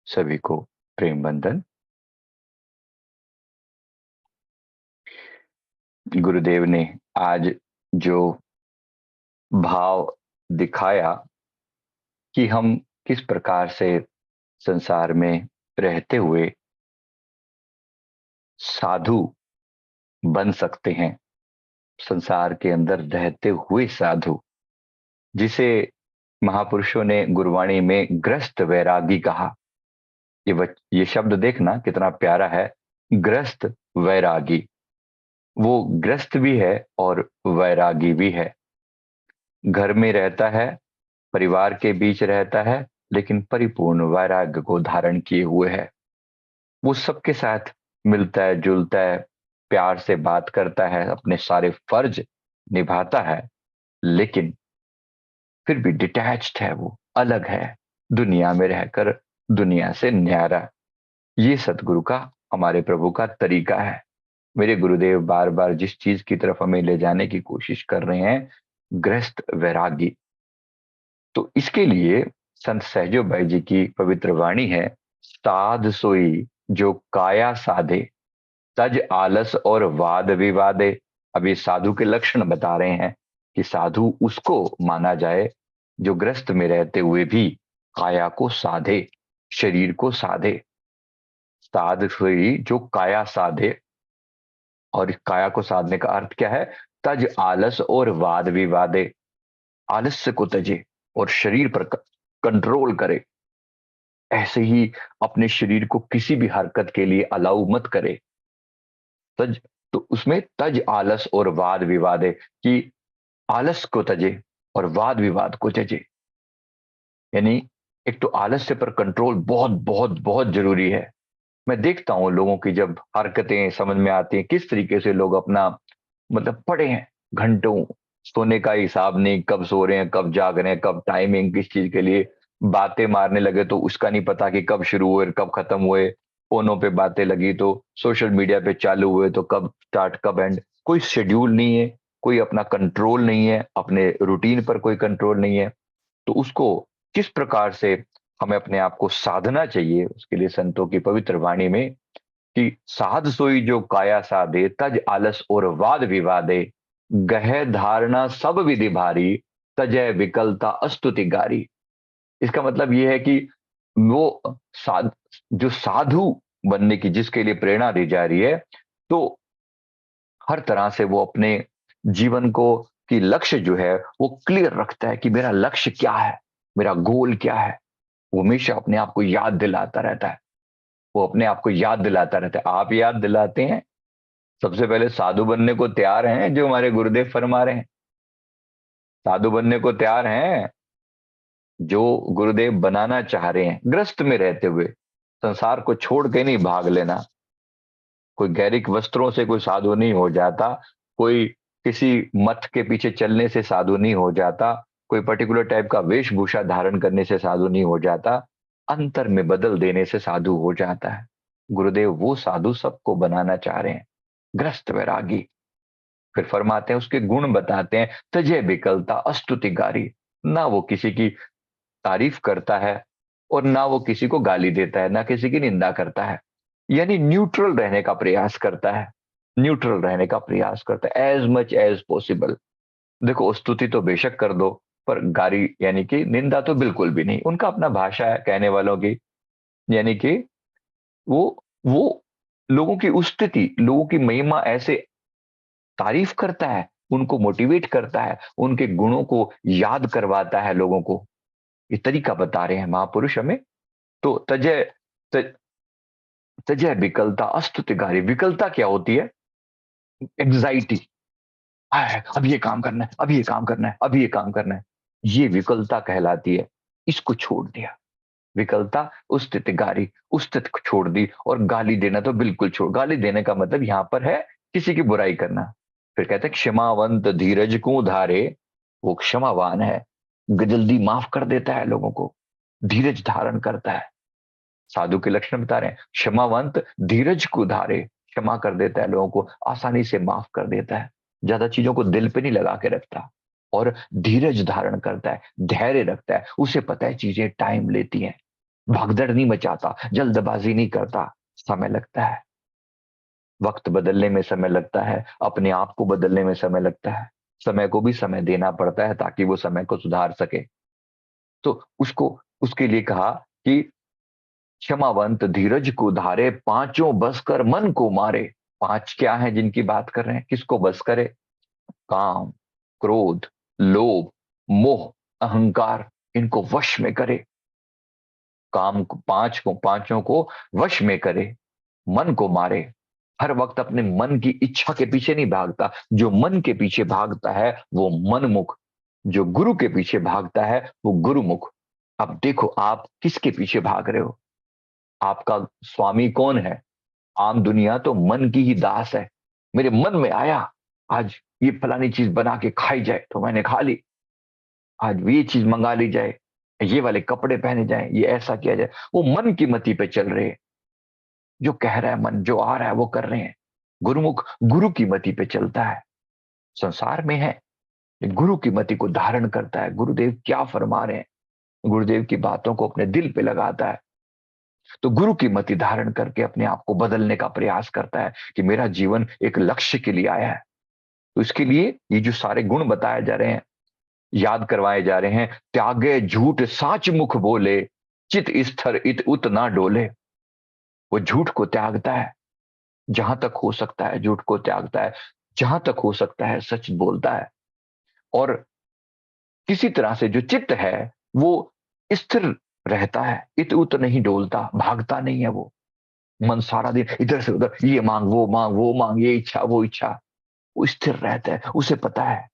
सभी को प्रेम बंधन। गुरुदेव ने आज जो भाव दिखाया कि हम किस प्रकार से संसार में रहते हुए साधु बन सकते हैं, संसार के अंदर रहते हुए साधु, जिसे महापुरुषों ने गुरवाणी में ग्रस्त वैरागी कहा। ये शब्द देखना कितना प्यारा है, ग्रस्त वैरागी। वो ग्रस्त भी है और वैरागी भी है। घर में रहता है, परिवार के बीच रहता है, लेकिन परिपूर्ण वैराग्य को धारण किए हुए है। वो सबके साथ मिलता है, जुलता है, प्यार से बात करता है, अपने सारे फर्ज निभाता है, लेकिन फिर भी डिटैच्ड है, वो अलग है, दुनिया में रहकर दुनिया से न्यारा। ये सतगुरु का, हमारे प्रभु का तरीका है। मेरे गुरुदेव बार बार जिस चीज की तरफ हमें ले जाने की कोशिश कर रहे हैं, गृहस्थ वैरागी, तो इसके लिए संत सहजो भाई जी की पवित्र वाणी है, साध सोई जो काया साधे, तज आलस और वाद विवादे। अभी साधु के लक्षण बता रहे हैं कि साधु उसको माना जाए जो ग्रस्त में रहते हुए भी काया को साधे, शरीर को साधे। साध सोई जो काया साधे, और काया को साधने का अर्थ क्या है? तज आलस और वाद विवादे, आलस्य को तजे और शरीर पर कंट्रोल करे। ऐसे ही अपने शरीर को किसी भी हरकत के लिए अलाउ मत करे। तज, तो उसमें तज आलस और वाद विवाद है कि आलस को तजे और वाद विवाद को तजे। यानी एक तो आलस्य पर कंट्रोल बहुत बहुत बहुत जरूरी है। मैं देखता हूं लोगों की जब हरकतें समझ में आती हैं, किस तरीके से लोग अपना मतलब पड़े हैं घंटों, सोने का हिसाब नहीं, कब सो रहे हैं, कब जाग रहे हैं, कब टाइमिंग किस चीज के लिए, बातें मारने लगे तो उसका नहीं पता कि कब शुरू हुए कब खत्म हुए, फोनों पे बातें लगी तो सोशल मीडिया पे चालू हुए तो कब स्टार्ट कब एंड, कोई शेड्यूल नहीं है, कोई अपना कंट्रोल नहीं है, अपने रूटीन पर कोई कंट्रोल नहीं है। तो उसको किस प्रकार से हमें अपने आप को साधना चाहिए, उसके लिए संतों की पवित्र वाणी में कि साध सोई जो काया साधे, तज आलस और वाद विवादे, गह धारणा सब विधि भारी, तजय विकलता अस्तुति गारी। इसका मतलब यह है कि वो साध जो साधु बनने की जिसके लिए प्रेरणा दी जा रही है, तो हर तरह से वो अपने जीवन को की लक्ष्य जो है वो क्लियर रखता है कि मेरा लक्ष्य क्या है, मेरा गोल क्या है। वो हमेशा अपने आप को याद दिलाता रहता है, वो अपने आप को याद दिलाता रहता है। आप याद दिलाते हैं? सबसे पहले साधु बनने को तैयार हैं जो हमारे गुरुदेव फरमा रहे हैं? साधु बनने को तैयार हैं जो गुरुदेव बनाना चाह रहे हैं, ग्रस्त में रहते हुए। संसार को छोड़ के नहीं भाग लेना। कोई गैरिक वस्त्रों से कोई साधु नहीं हो जाता, कोई किसी मत के पीछे चलने से साधु नहीं हो जाता, कोई पर्टिकुलर टाइप का वेशभूषा धारण करने से साधु नहीं हो जाता, अंतर में बदल देने से साधु हो जाता है। गुरुदेव वो साधु सबको बनाना चाह रहे हैं, ग्रस्त वैरागी। फिर फरमाते हैं, उसके गुण बताते हैं, तजय विकलता अस्तुति गारी। ना वो किसी की तारीफ करता है और ना वो किसी को गाली देता है, ना किसी की निंदा करता है। यानी न्यूट्रल रहने का प्रयास करता है, न्यूट्रल रहने का प्रयास करता है एज मच एज पॉसिबल। देखो, स्तुति तो बेशक कर दो, पर गाली यानी कि निंदा तो बिल्कुल भी नहीं। उनका अपना भाषा है कहने वालों की, यानी कि वो लोगों की स्थिति, लोगों की महिमा ऐसे तारीफ करता है, उनको मोटिवेट करता है, उनके गुणों को याद करवाता है लोगों को। ये तरीका बता रहे हैं महापुरुष हमें। तो तजय तजय विकलता अस्तुतिगारी। विकलता क्या होती है? एग्जाइटी, अब ये काम करना है, अब ये काम करना है, अब ये काम करना है, ये विकलता कहलाती है। इसको छोड़ दिया, विकलता उस्तितगारी, उस्तित को छोड़ दी, और गाली देना तो बिल्कुल छोड़। गाली देने का मतलब यहां पर है किसी की बुराई करना। फिर कहते हैं क्षमावंत धीरज को धारे, वो क्षमावान है, जल्दी माफ कर देता है लोगों को, धीरज धारण करता है। साधु के लक्षण बता रहे हैं, क्षमावंत धीरज को धारे, क्षमा कर देता है लोगों को, आसानी से माफ कर देता है, ज्यादा चीजों को दिल पे नहीं लगा के रखता, और धीरज धारण करता है, धैर्य रखता है। उसे पता है चीजें टाइम लेती हैं, भागदड़ नहीं मचाता, जल्दबाजी नहीं करता। समय लगता है, वक्त बदलने में समय लगता है, अपने आप को बदलने में समय लगता है, समय को भी समय देना पड़ता है ताकि वो समय को सुधार सके। तो उसको उसके लिए कहा कि क्षमावंत धीरज को धारे, पांचों बस कर मन को मारे। पांच क्या है जिनकी बात कर रहे हैं, किसको बस करे? काम, क्रोध, लोभ, मोह, अहंकार, इनको वश में करे। काम को, पांचों को वश में करे, मन को मारे। हर वक्त अपने मन की इच्छा के पीछे नहीं भागता। जो मन के पीछे भागता है वो मनमुख, जो गुरु के पीछे भागता है वो गुरुमुख। अब देखो आप किसके पीछे भाग रहे हो? आपका स्वामी कौन है? आम दुनिया तो मन की ही दास है। मेरे मन में आया आज ये फलानी चीज बना के खाई जाए तो मैंने खा ली, आज ये चीज मंगा ली जाए, ये वाले कपड़े पहने जाए, ये ऐसा किया जाए। वो मन की मति पे चल रहे हैं। जो कह रहा है मन, जो आ रहा है वो कर रहे हैं। गुरुमुख गुरु की मति पे चलता है, संसार में है, गुरु की मति को धारण करता है। गुरुदेव क्या फरमा रहे हैं, गुरुदेव की बातों को अपने दिल पे लगाता है, तो गुरु की मति धारण करके अपने आप को बदलने का प्रयास करता है कि मेरा जीवन एक लक्ष्य के लिए आया है। तो इसके लिए ये जो सारे गुण बताए जा रहे हैं, याद करवाए जा रहे हैं। त्यागे झूठ साच मुख बोले, चित स्थिर इत उत ना डोले। वो झूठ को त्यागता है, जहां तक हो सकता है झूठ को त्यागता है, जहां तक हो सकता है सच बोलता है। और किसी तरह से जो चित्त है वो स्थिर रहता है, इत उत नहीं डोलता, भागता नहीं है वो। मन सारा दिन इधर से उधर, ये मांग वो मांग, वो मांग, ये इच्छा वो इच्छा, वो स्थिर रहता है। उसे पता है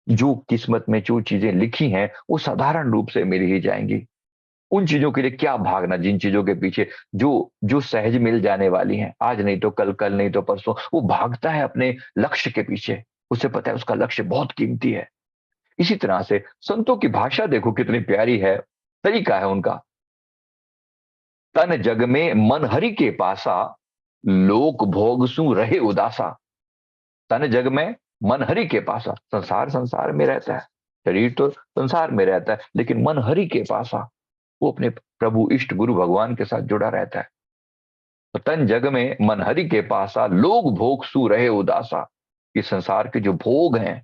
जो किस्मत में जो चीजें लिखी हैं वो साधारण रूप से मिल ही जाएंगी। उन चीजों के लिए क्या भागना, जिन चीजों के पीछे जो जो सहज मिल जाने वाली हैं, आज नहीं तो कल, कल नहीं तो परसों। वो भागता है अपने लक्ष्य के पीछे, उसे पता है उसका लक्ष्य बहुत कीमती है। इसी तरह से संतों की भाषा देखो कितनी प्यारी है, तरीका है उनका। तन जग में मन हरि के पासा, लोक भोग सु रहे उदासा। तन जग में मन हरि के पासा, संसार संसार में रहता है, शरीर तो संसार में रहता है, लेकिन मन हरि के पासा, वो अपने प्रभु इष्ट गुरु भगवान के साथ जुड़ा रहता है। तो तन जग में मन हरि के पासा, लोग भोग सु रहे उदासा। ये संसार के जो भोग हैं,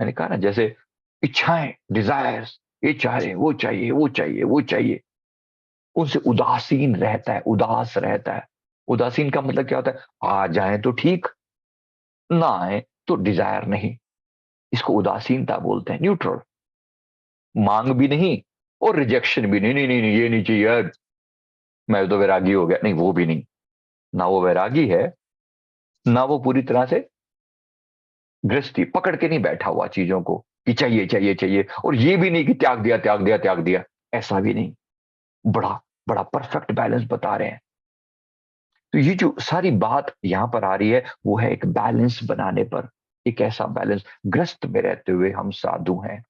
मैंने कहा ना, जैसे इच्छाएं, डिजायर्स, ये चाहे वो चाहिए, वो चाहिए, वो चाहिए, उनसे उदासीन रहता है, उदास रहता है। उदासीन का मतलब क्या होता है? आ जाए तो ठीक, ना आए तो डिजायर नहीं। इसको उदासीनता बोलते हैं, न्यूट्रल। मांग भी नहीं और रिजेक्शन भी नहीं, नहीं नहीं नहीं ये नहीं चाहिए यार, मैं तो वैरागी हो गया, नहीं वो भी नहीं। ना वो वैरागी है, ना वो पूरी तरह से गृहस्थी पकड़ के नहीं बैठा हुआ चीजों को कि चाहिए चाहिए चाहिए, और ये भी नहीं कि त्याग दिया त्याग दिया त्याग दिया, ऐसा भी नहीं। बड़ा बड़ा परफेक्ट बैलेंस बता रहे हैं। तो ये जो सारी बात यहां पर आ रही है वो है एक बैलेंस बनाने पर। एक ऐसा बैलेंस, ग्रस्त में रहते हुए हम साधु हैं,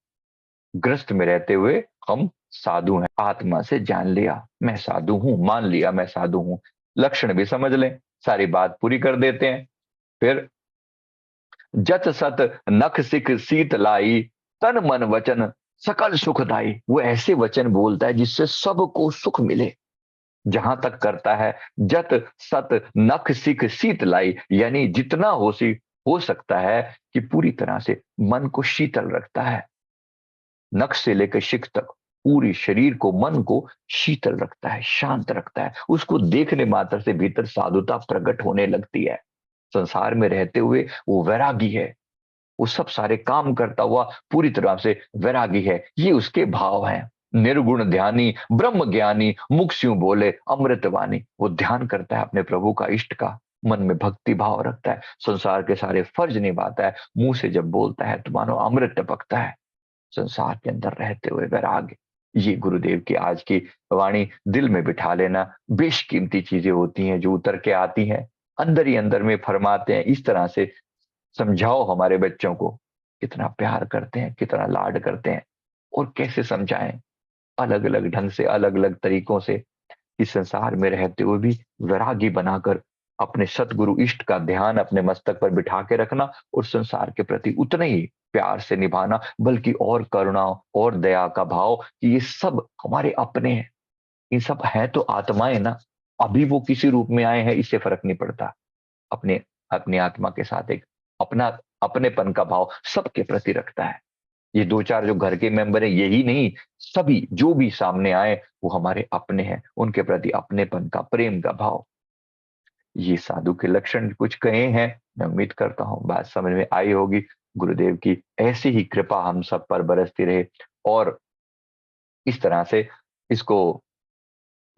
ग्रस्त में रहते हुए हम साधु हैं। आत्मा से जान लिया मैं साधु हूं, मान लिया मैं साधु हूं, लक्षण भी समझ लें, सारी बात पूरी कर देते हैं। फिर जत सत नख सिख सीत लाई, तन मन वचन सकल सुखदाई। वो ऐसे वचन बोलता है जिससे सबको सुख मिले। जहां तक करता है जत सत नख सिख शीत लाई, यानी जितना हो सकता है कि पूरी तरह से मन को शीतल रखता है। नख से लेकर शिख तक पूरी शरीर को, मन को शीतल रखता है, शांत रखता है। उसको देखने मात्र से भीतर साधुता प्रकट होने लगती है। संसार में रहते हुए वो वैरागी है, वो सब सारे काम करता हुआ पूरी तरह से वैरागी है। ये उसके भाव हैं। निर्गुण ध्यानी ब्रह्म ज्ञानी, मुख स्यों बोले अमृतवाणी। वो ध्यान करता है अपने प्रभु का, इष्ट का, मन में भक्ति भाव रखता है, संसार के सारे फर्ज निभाता है, मुंह से जब बोलता है तो मानो अमृत टपकता है। संसार के अंदर रहते हुए वैराग्य, ये गुरुदेव की आज की वाणी दिल में बिठा लेना। बेशकीमती चीजें होती हैं जो उतर के आती हैं, अंदर ही अंदर में फरमाते हैं। इस तरह से समझाओ हमारे बच्चों को, कितना प्यार करते हैं, कितना लाड करते हैं, और कैसे समझाएं अलग अलग ढंग से, अलग अलग तरीकों से। इस संसार में रहते हुए भी वैरागी बनाकर अपने सतगुरु इष्ट का ध्यान अपने मस्तक पर बिठा के रखना, और संसार के प्रति उतने ही प्यार से निभाना, बल्कि और करुणा और दया का भाव कि ये सब हमारे अपने हैं, इन सब है तो आत्माएं ना, अभी वो किसी रूप में आए हैं इससे फर्क नहीं पड़ता। अपने अपनी आत्मा के साथ एक अपना अपनेपन का भाव सबके प्रति रखता है। ये दो चार जो घर के मेंबर हैं यही नहीं, सभी जो भी सामने आए वो हमारे अपने हैं, उनके प्रति अपनेपन का, प्रेम का भाव। ये साधु के लक्षण कुछ कहे हैं। मैं उम्मीद करता हूं बात समझ में आई होगी। गुरुदेव की ऐसी ही कृपा हम सब पर बरसती रहे और इस तरह से इसको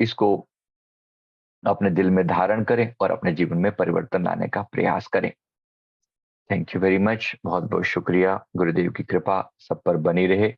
इसको अपने दिल में धारण करें और अपने जीवन में परिवर्तन लाने का प्रयास करें। Thank you very much. बहुत बहुत शुक्रिया। गुरुदेव की कृपा सब पर बनी रहे।